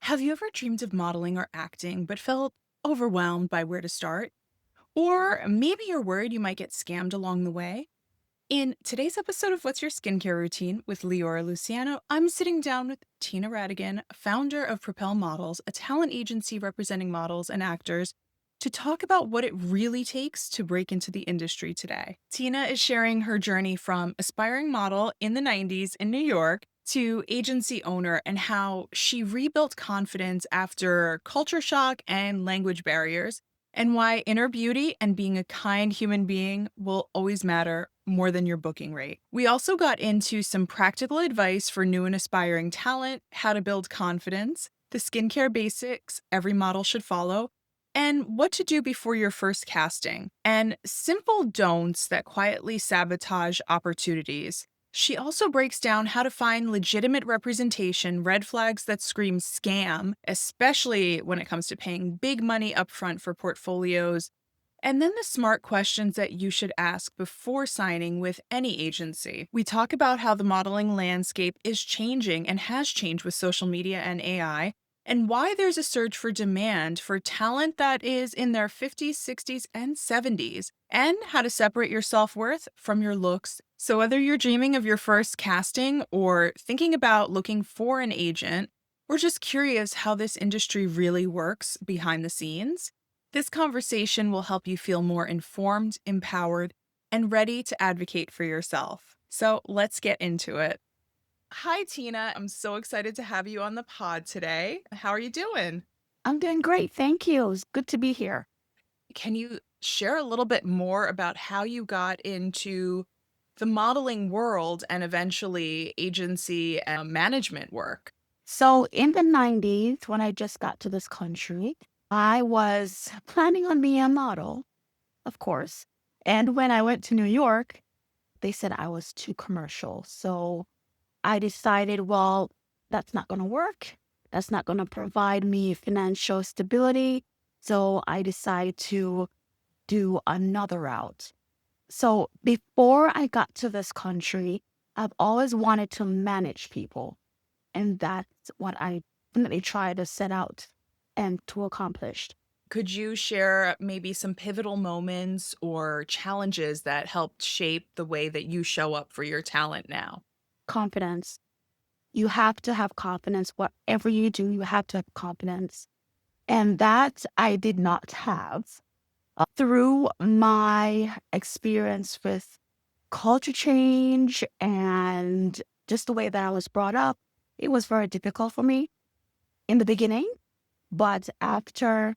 Have you ever dreamed of modeling or acting but felt overwhelmed by where to start? Or maybe you're worried you might get scammed along the way? In today's episode of What's Your Skincare Routine with LeAura Luciano, I'm sitting down with Tina Rattigan, founder of Propel Models, a talent agency representing models and actors, to talk about what it really takes to break into the industry today. Tina is sharing her journey from aspiring model in the 90s in New York to agency owner and how she rebuilt confidence after culture shock and language barriers, and why inner beauty and being a kind human being will always matter more than your booking rate. We also got into some practical advice for new and aspiring talent, how to build confidence, the skincare basics every model should follow, and what to do before your first casting, and simple don'ts that quietly sabotage opportunities. She also breaks down how to find legitimate representation, red flags that scream scam, especially when it comes to paying big money upfront for portfolios, and then the smart questions that you should ask before signing with any agency. We talk about how the modeling landscape is changing and has changed with social media and AI, and why there's a surge for demand for talent that is in their 50s, 60s, and 70s, and how to separate your self worth from your looks. So, whether you're dreaming of your first casting or thinking about looking for an agent, or just curious how this industry really works behind the scenes, this conversation will help you feel more informed, empowered, and ready to advocate for yourself. So, let's get into it. Hi, Tina. I'm so excited to have you on the pod today. How are you doing? I'm doing great. Thank you. It's good to be here. Can you share a little bit more about how you got into the modeling world and eventually agency and management work? So, in the 90s, when I just got to this country, I was planning on being a model, of course. And when I went to New York, they said I was too commercial. So, I decided, well, that's not going to work. That's not going to provide me financial stability. So, I decided to do another route. So before I got to this country, I've always wanted to manage people. And that's what I definitely try to set out and to accomplish. Could you share maybe some pivotal moments or challenges that helped shape the way that you show up for your talent now? Confidence. You have to have confidence. Whatever you do, you have to have confidence. And that I did not have through my experience with culture change and just the way that I was brought up. It was very difficult for me in the beginning. But after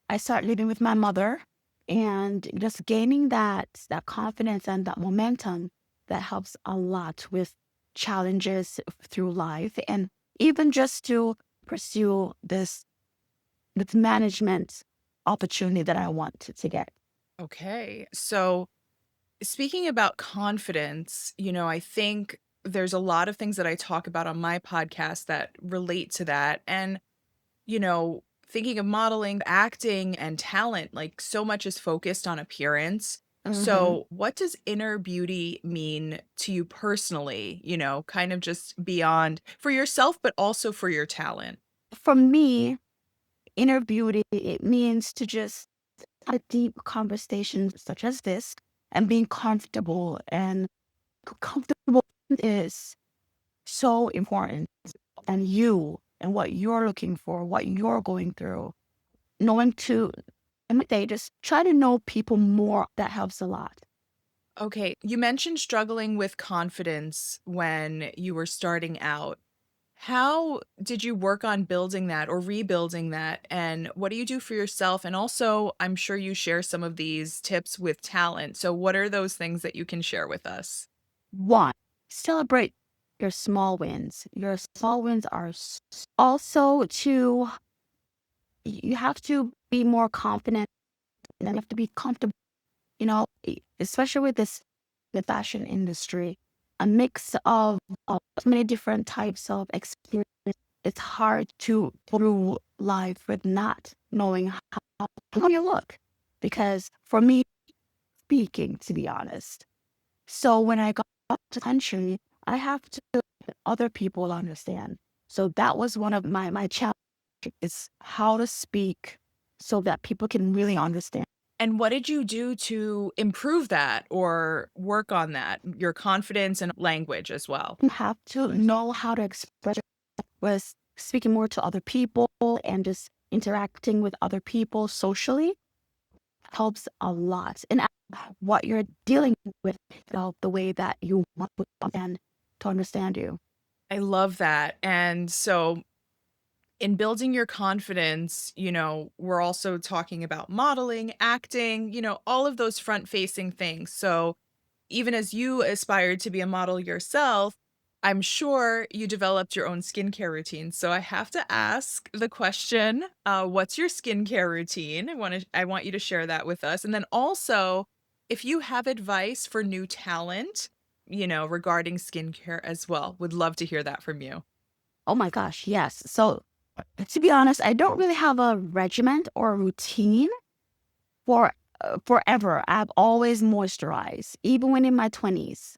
I started living with my mother and just gaining that confidence and that momentum, that helps a lot with challenges through life and even just to pursue this management opportunity that I want to get. Okay. So, speaking about confidence, I think there's a lot of things that I talk about on my podcast that relate to that. And, thinking of modeling, acting, and talent, like so much is focused on appearance. hmm So, what does inner beauty mean to you personally? Kind of just beyond for yourself, but also for your talent. For me, inner beauty, it means to just have deep conversations such as this and being comfortable. And comfortable is so important. And you and what you're looking for, what you're going through, knowing to, and they just try to know people more. That helps a lot. Okay. You mentioned struggling with confidence when you were starting out. How did you work on building that or rebuilding that? And what do you do for yourself? And also, I'm sure you share some of these tips with talent. So, what are those things that you can share with us? One, celebrate your small wins. Your small wins are also to, you have to be more confident and you have to be comfortable, especially with the fashion industry, a mix of many different types of experience. It's hard to go through life with not knowing how you look. Because for me, speaking, to be honest. So when I got to the country, I have to other people understand. So that was one of my challenges. It's how to speak so that people can really understand. And what did you do to improve that or work on that, your confidence and language as well? You have to know how to express with speaking more to other people and just interacting with other people socially helps a lot. And what you're dealing with, the way that you want them to understand you. I love that. And so in building your confidence, we're also talking about modeling, acting, all of those front facing things. So even as you aspired to be a model yourself, I'm sure you developed your own skincare routine. So I have to ask the question, what's your skincare routine? I want you to share that with us. And then also, if you have advice for new talent, regarding skincare as well, would love to hear that from you. Oh my gosh, yes. So to be honest, I don't really have a regiment or a routine for forever. I've always moisturized, even when in my 20s.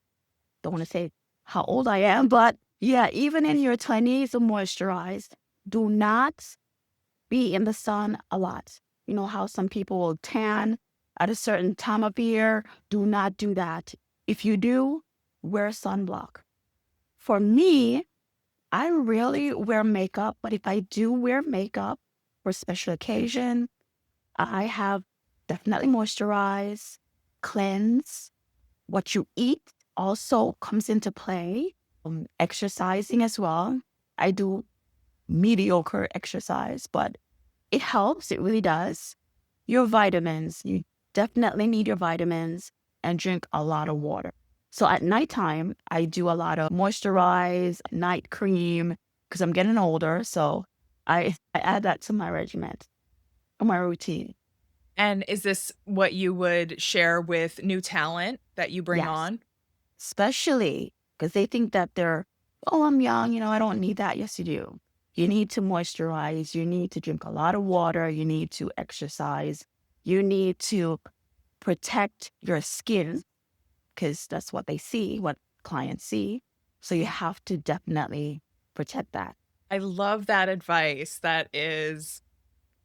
Don't want to say how old I am, but yeah, even in your 20s, moisturize. Do not be in the sun a lot. You know how some people will tan at a certain time of year? Do not do that. If you do, wear sunblock. For me, I rarely wear makeup, but if I do wear makeup for special occasion, I have definitely moisturize, cleanse. What you eat also comes into play. Exercising as well. I do mediocre exercise, but it helps. It really does. Your vitamins, you definitely need your vitamins and drink a lot of water. So at nighttime, I do a lot of moisturize, night cream, because I'm getting older. So I add that to my regimen, or my routine. And is this what you would share with new talent that you bring Yes. on? Especially because they think that they're, oh, I'm young, I don't need that. Yes, you do. You need to moisturize. You need to drink a lot of water. You need to exercise. You need to protect your skin because that's what they see, what clients see. So you have to definitely protect that. I love that advice. That is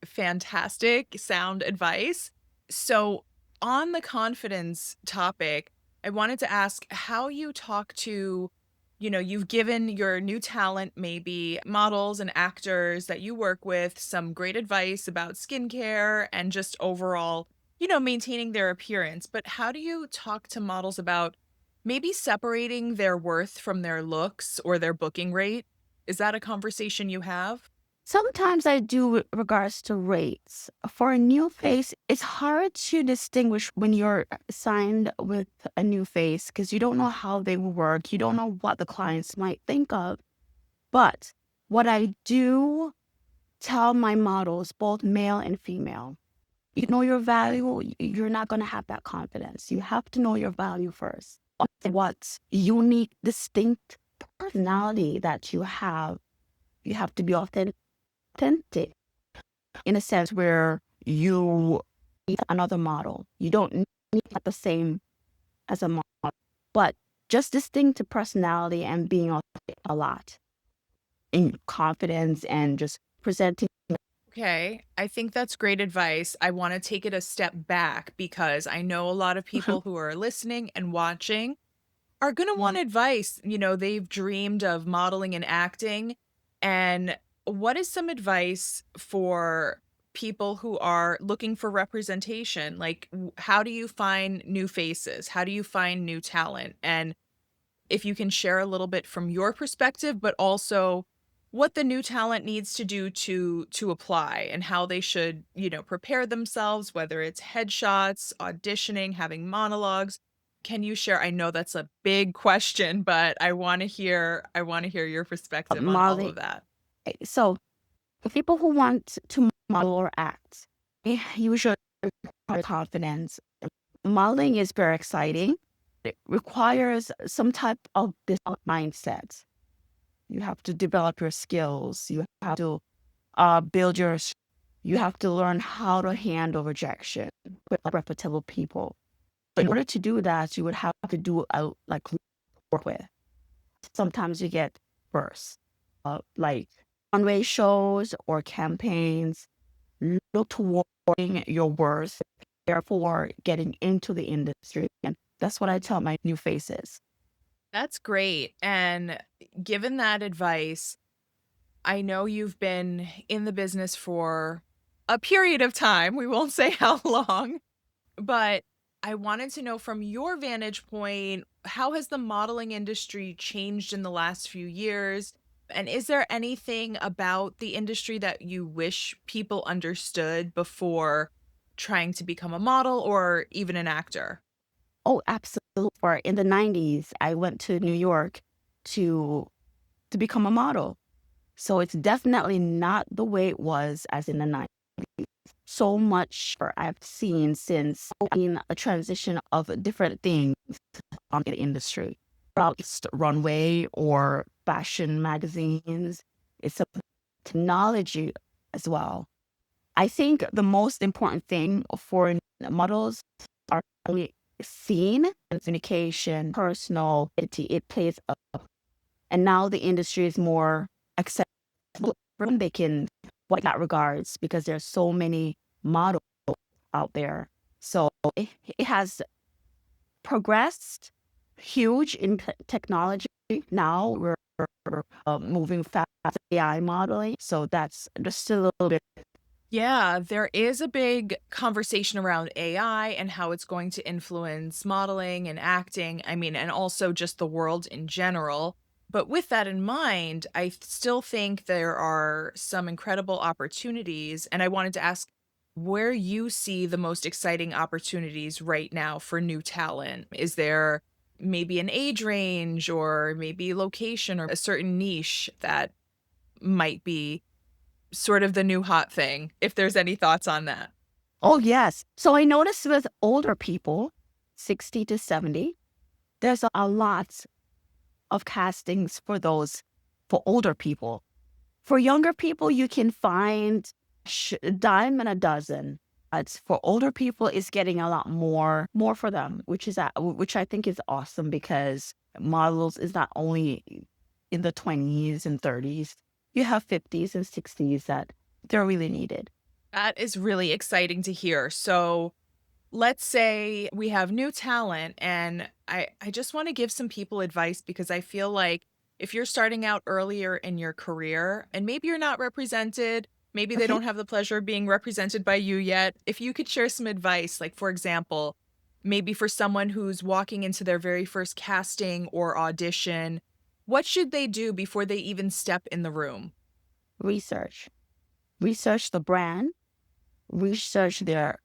fantastic sound advice. So, on the confidence topic, I wanted to ask how you talk to, you've given your new talent, maybe models and actors that you work with, some great advice about skincare and just overall, maintaining their appearance. But how do you talk to models about maybe separating their worth from their looks or their booking rate? Is that a conversation you have? Sometimes I do with regards to rates. For a new face, it's hard to distinguish when you're signed with a new face because you don't know how they will work. You don't know what the clients might think of. But what I do tell my models, both male and female, you know your value, you're not going to have that confidence. You have to know your value first. What unique, distinct personality that you have to be authentic in a sense where you need another model. You don't need the same as a model, but just distinct personality and being authentic a lot in confidence and just presenting. Okay, I think that's great advice. I want to take it a step back because I know a lot of people who are listening and watching are going to want advice. They've dreamed of modeling and acting. And what is some advice for people who are looking for representation? Like, how do you find new faces? How do you find new talent? And if you can share a little bit from your perspective, but also what the new talent needs to do to apply and how they should, prepare themselves, whether it's headshots, auditioning, having monologues. Can you share? I know that's a big question, but I want to hear your perspective on all Modeling. of that. So for people who want to model or act, you should have confidence. Modeling is very exciting. It requires some type of this mindset. You have to develop your skills. You have to build your. You have to learn how to handle rejection with reputable people. But in order to do that, you would have to do like work with. Sometimes you get first, like runway shows or campaigns, look toward your worth, therefore getting into the industry. And that's what I tell my new faces. That's great. And given that advice, I know you've been in the business for a period of time. We won't say how long, but I wanted to know from your vantage point, how has the modeling industry changed in the last few years? And is there anything about the industry that you wish people understood before trying to become a model or even an actor? Oh, absolutely. For in the 90s, I went to New York to become a model. So it's definitely not the way it was as in the 90s. So much I've seen since in a transition of different things on the industry. About it's the runway or fashion magazines. It's a technology as well. I think the most important thing for models are really seen and communication, personal, it plays a and now the industry is more acceptable. They can what that regards because there's so many models out there. So it has progressed huge in technology. Now we're moving fast AI modeling. So that's just a little bit. Yeah, there is a big conversation around AI and how it's going to influence modeling and acting. I mean, and also just the world in general. But with that in mind, I still think there are some incredible opportunities. And I wanted to ask where you see the most exciting opportunities right now for new talent. Is there maybe an age range or maybe location or a certain niche that might be sort of the new hot thing, if there's any thoughts on that? Oh, yes. So I noticed with older people, 60 to 70, there's a lot of castings for those for older people. For younger people, you can find a dime and a dozen. It's for older people, it's getting a lot more for them, which I think is awesome because models is not only in the 20s and 30s. You have 50s and 60s that they're really needed. That is really exciting to hear. So, let's say we have new talent and I just want to give some people advice because I feel like if you're starting out earlier in your career and maybe you're not represented, maybe they Okay. don't have the pleasure of being represented by you yet. If you could share some advice, like for example, maybe for someone who's walking into their very first casting or audition, what should they do before they even step in the room? Research. Research the brand, research their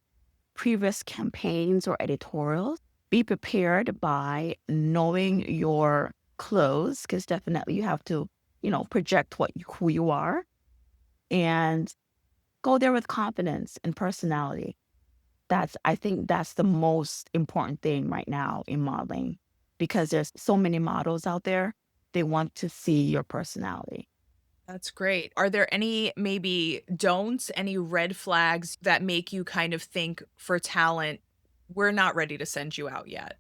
previous campaigns or editorials. Be prepared by knowing your clothes, because definitely you have to, project who you are, and go there with confidence and personality. I think that's the most important thing right now in modeling because there's so many models out there. They want to see your personality. That's great. Are there any maybe don'ts, any red flags that make you kind of think for talent, we're not ready to send you out yet?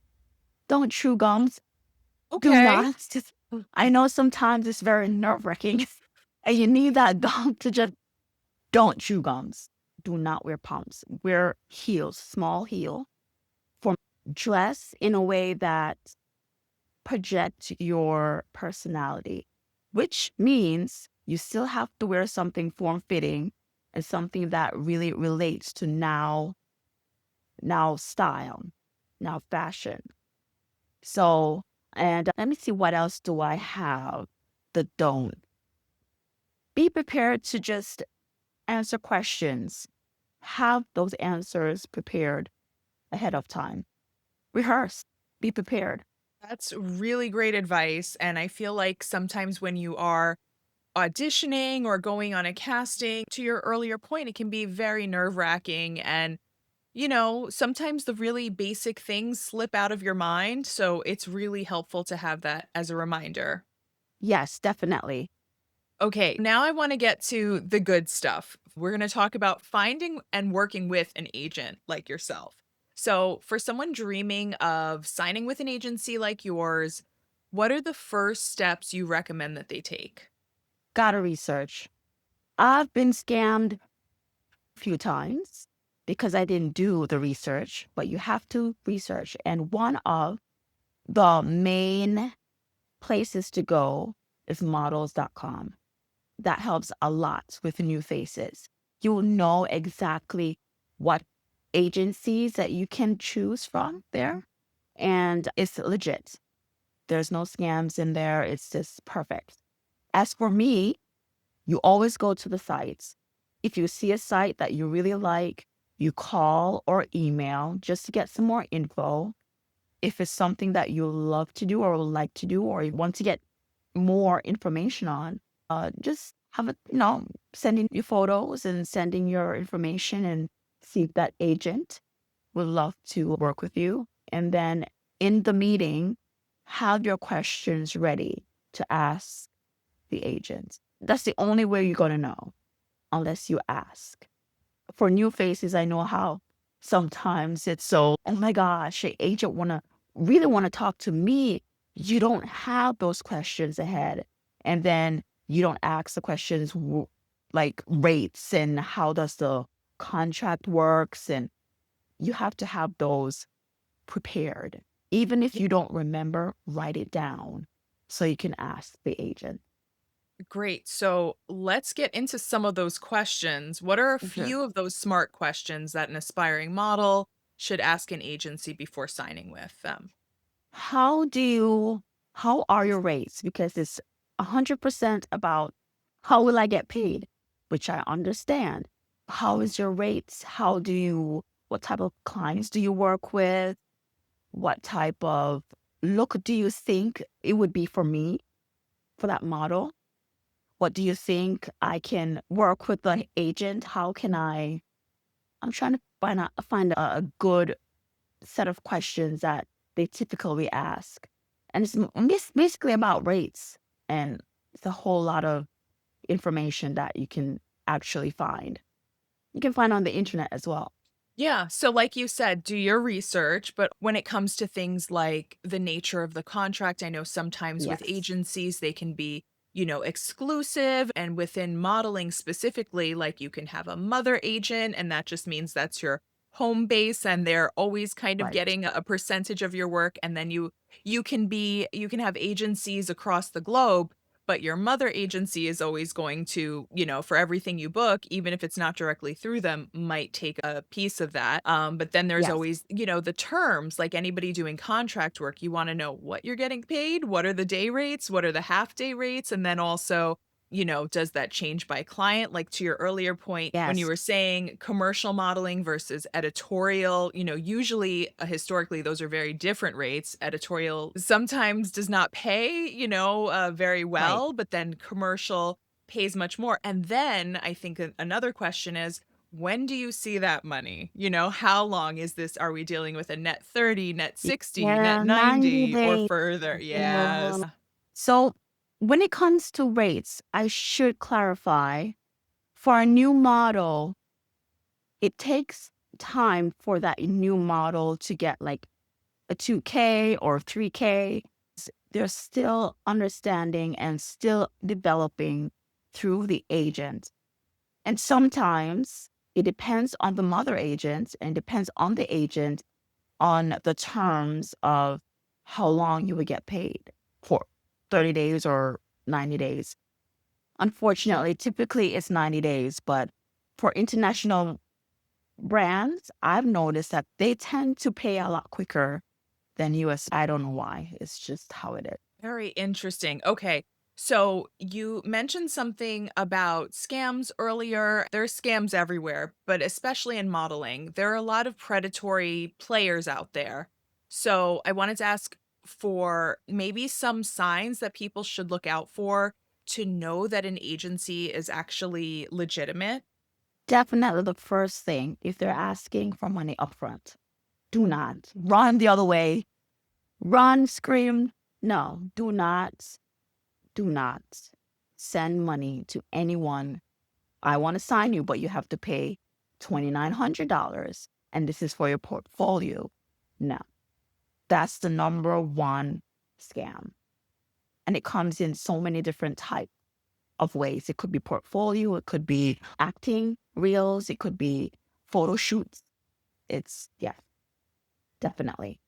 Don't chew gums. Do Okay. not. I know sometimes it's very nerve wracking and you need that gum to just don't chew gums. Do not wear pumps. Wear heels, small heel. For dress in a way that project your personality, which means you still have to wear something form fitting and something that really relates to now style, now fashion. So, and let me see what else do I have. The don't. Be prepared to just answer questions. Have those answers prepared ahead of time. Rehearse. Be prepared. That's really great advice. And I feel like sometimes when you are auditioning or going on a casting, to your earlier point, it can be very nerve wracking. And, sometimes the really basic things slip out of your mind. So it's really helpful to have that as a reminder. Yes, definitely. Okay, now I want to get to the good stuff. We're going to talk about finding and working with an agent like yourself. So, for someone dreaming of signing with an agency like yours, what are the first steps you recommend that they take? Gotta research. I've been scammed a few times because I didn't do the research, but you have to research. And one of the main places to go is models.com. That helps a lot with new faces. You'll know exactly what agencies that you can choose from there, and it's legit. There's no scams in there. It's just perfect. As for me, you always go to the sites. If you see a site that you really like, you call or email just to get some more info. If it's something that you love to do or would like to do or you want to get more information on, just have it, sending your photos and sending your information and see if that agent would love to work with you. And then in the meeting, have your questions ready to ask the agent. That's the only way you're going to know unless you ask. For new faces, I know how sometimes it's so, oh my gosh, the agent really want to talk to me. You don't have those questions ahead. And then you don't ask the questions like rates and how does the contract works. And you have to have those prepared. Even if you don't remember, write it down so you can ask the agent. Great. So let's get into some of those questions. What are a Sure. few of those smart questions that an aspiring model should ask an agency before signing with them? How do you, how are your rates? Because it's 100% about how will I get paid, which I understand. How is your rates? What type of clients do you work with? What type of look do you think it would be for me for that model? What do you think I can work with the agent? I'm trying to find a good set of questions that they typically ask. And it's basically about rates. And it's a whole lot of information that you can actually find. You can find on the internet as well. Yeah. So, like you said, do your research. But when it comes to things like the nature of the contract, I know sometimes with Yes. agencies, they can be, exclusive. And within modeling specifically, like you can have a mother agent, and that just means that's your home base and they're always kind of Right. getting a percentage of your work. And then you can have agencies across the globe, but your mother agency is always going to, for everything you book, even if it's not directly through them, might take a piece of that. But then there's Yes. always, the terms, like anybody doing contract work, you want to know what you're getting paid, what are the day rates, what are the half day rates, and then also, does that change by client? Like to your earlier point, when you Yes. were saying commercial modeling versus editorial, usually historically, those are very different rates. Editorial sometimes does not pay, very Right. well, but then commercial pays much more. And then I think another question is, when do you see that money? How long is this? Are we dealing with a net 30, net 60, net Yeah, 90 90, or days. further? Yeah. Yes. So when it comes to rates, I should clarify for a new model, it takes time for that new model to get like a 2K or 3K. They're still understanding and still developing through the agent. And sometimes it depends on the mother agent and depends on the agent on the terms of how long you would get paid for 30 days or 90 days. Unfortunately, typically it's 90 days, but for international brands, I've noticed that they tend to pay a lot quicker than US. I don't know why. It's just how it is. Very interesting. Okay. So you mentioned something about scams earlier. There's scams everywhere, but especially in modeling, there are a lot of predatory players out there. So I wanted to ask for maybe some signs that people should look out for to know that an agency is actually legitimate. Definitely the first thing, if they're asking for money upfront, do not run the other way. Run, scream. No, do not send money to anyone. I want to sign you, but you have to pay $2,900 and this is for your portfolio. No, that's the number one scam. And it comes in so many different types. of ways. It could be portfolio, it could be acting reels, it could be photo shoots. It's, yeah, definitely.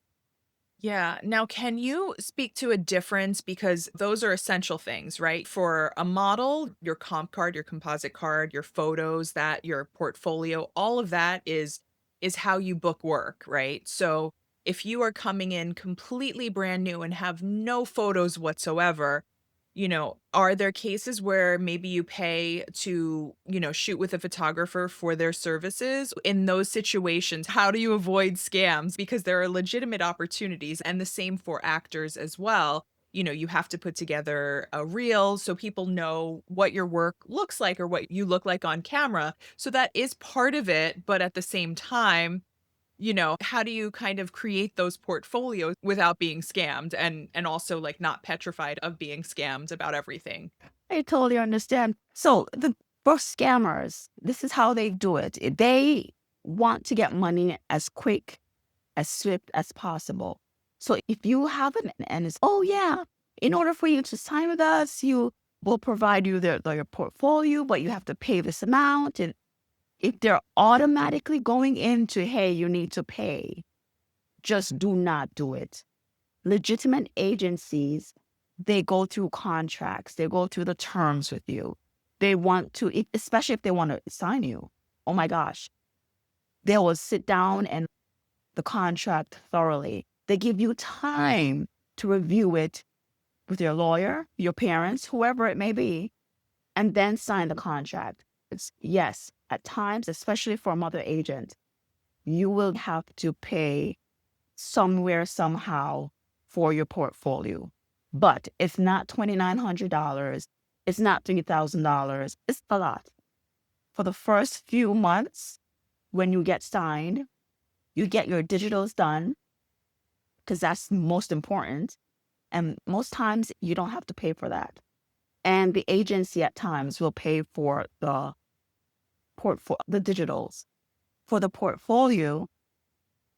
Yeah. Now, can you speak to a difference? Because those are essential things, right? For a model, your comp card, your composite card, your photos, that your portfolio, all of that is how you book work, right? So if you are coming in completely brand new and have no photos whatsoever, are there cases where maybe you pay to, shoot with a photographer for their services? In those situations, how do you avoid scams? Because there are legitimate opportunities, and the same for actors as well. You have to put together a reel so people know what your work looks like or what you look like on camera. So that is part of it. But at the same time, how do you kind of create those portfolios without being scammed and also, like, not petrified of being scammed about everything? I totally understand. So the for scammers, this is how they do it. They want to get money as quick, as swift as possible. So if you have an and it's, oh yeah, in order for you to sign with us, you will provide you your portfolio, but you have to pay this amount. And if they're automatically going into, hey, you need to pay, just do not do it. Legitimate agencies, they go through contracts, they go through the terms with you. They want to, especially if they want to sign you. Oh my gosh, they will sit down and the contract thoroughly. They give you time to review it with your lawyer, your parents, whoever it may be, and then sign the contract. Yes, at times, especially for a mother agent, you will have to pay somewhere, somehow for your portfolio. But it's not $2,900. It's not $3,000. It's a lot. For the first few months, when you get signed, you get your digitals done because that's most important. And most times you don't have to pay for that. And the agency at times will pay for the digitals. For the portfolio,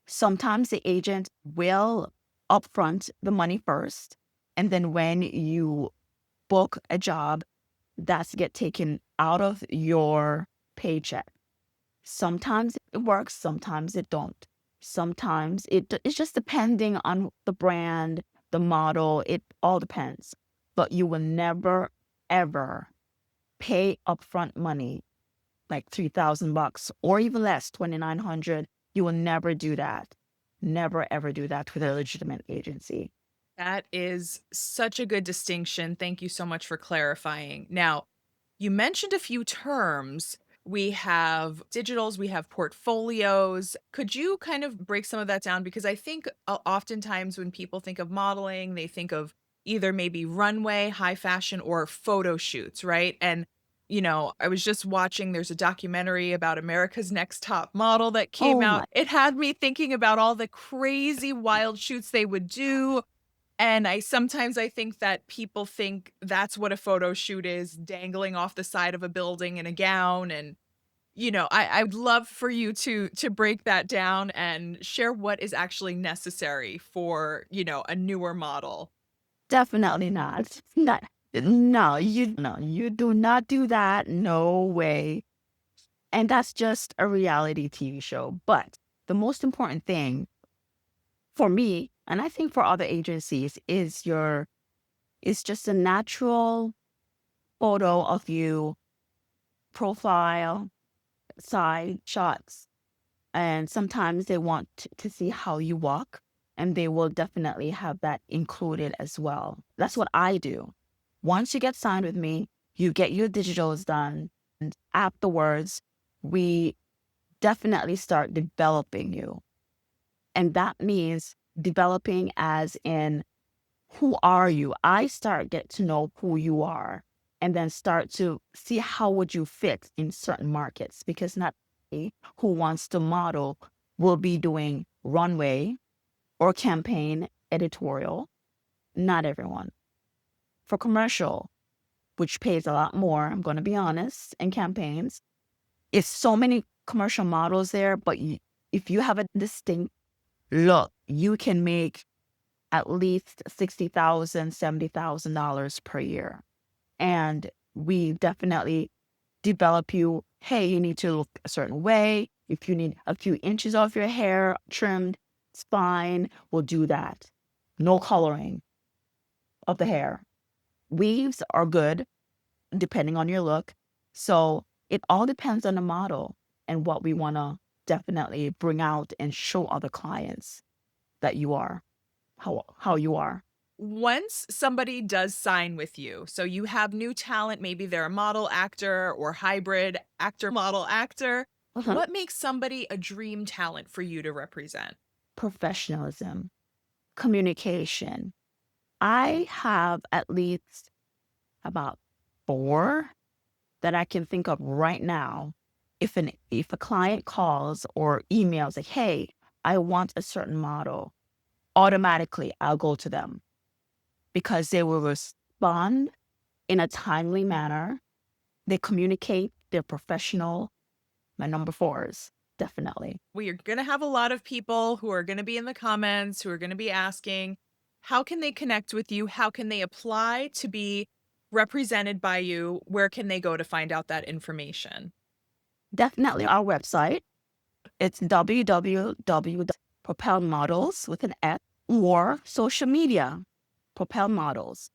sometimes the agent will upfront the money first, and then when you book a job, that's get taken out of your paycheck. Sometimes it works, sometimes it don't. Sometimes it's just depending on the brand, the model, it all depends. But you will never ever pay upfront money like $3,000 or even less, 2,900. You will never do that. Never ever do that with a legitimate agency. That is such a good distinction. Thank you so much for clarifying. Now, you mentioned a few terms. We have digitals, we have portfolios. Could you kind of break some of that down? Because I think oftentimes when people think of modeling, they think of either maybe runway, high fashion, or photo shoots, right? And, I was just watching, there's a documentary about America's Next Top Model that came Oh out. my, It had me thinking about all the crazy wild shoots they would do, and I think that people think that's what a photo shoot is, dangling off the side of a building in a gown, and, I'd love for you to break that down and share what is actually necessary for, a newer model. definitely not. Not no, you do not do that. No way. And that's just a reality TV show. But the most important thing for me, and I think for other agencies, is just a natural photo of you, profile, side shots. And sometimes they want to see how you walk, and they will definitely have that included as well. That's what I do. Once you get signed with me, you get your digitals done. And afterwards, we definitely start developing you. And that means developing as in, who are you? I start get to know who you are and then start to see how would you fit in certain markets, because not everybody who wants to model will be doing runway or campaign editorial. Not everyone. For commercial, which pays a lot more, I'm going to be honest, in campaigns, it's so many commercial models there, but if you have a distinct look, you can make at least $60,000, $70,000 per year. And We definitely develop you, hey, you need to look a certain way. If you need a few inches of your hair trimmed, it's fine. We'll do that. No coloring of the hair. Weaves are good depending on your look. So it all depends on the model and what we want to definitely bring out and show other clients that you are, how you are. Once somebody does sign with you, so you have new talent, maybe they're a model actor or hybrid actor model actor, Uh-huh. what makes somebody a dream talent for you to represent? Professionalism, communication. I have at least about four that I can think of right now. If a client calls or emails like, "Hey, I want a certain model," automatically I'll go to them because they will respond in a timely manner. They communicate, they're professional. My number fours, definitely. We are going to have a lot of people who are going to be in the comments, who are going to be asking, how can they connect with you? How can they apply to be represented by you? Where can they go to find out that information? Definitely our website. It's www.propelmodels with an S or social media, Propel Models,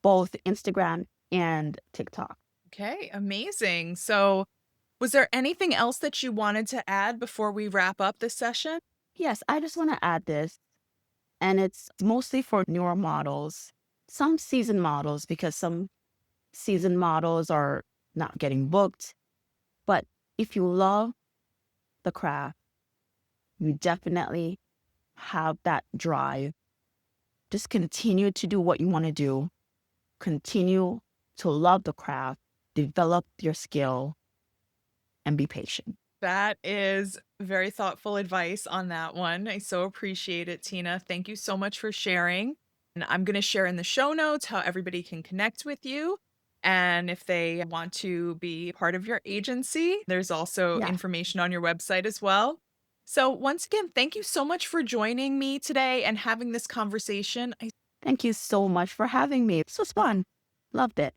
both Instagram and TikTok. Okay, amazing. So, was there anything else that you wanted to add before we wrap up this session? Yes, I just want to add this, and it's mostly for newer models, some seasoned models, because some seasoned models are not getting booked. But if you love the craft, you definitely have that drive. Just continue to do what you want to do, continue to love the craft, develop your skill, and be patient. That is very thoughtful advice on that one. I so appreciate it, Tina. Thank you so much for sharing. And I'm going to share in the show notes how everybody can connect with you. And if they want to be part of your agency, there's also Yeah. information on your website as well. So, once again, thank you so much for joining me today and having this conversation. I Thank you so much for having me. This was fun. Loved it.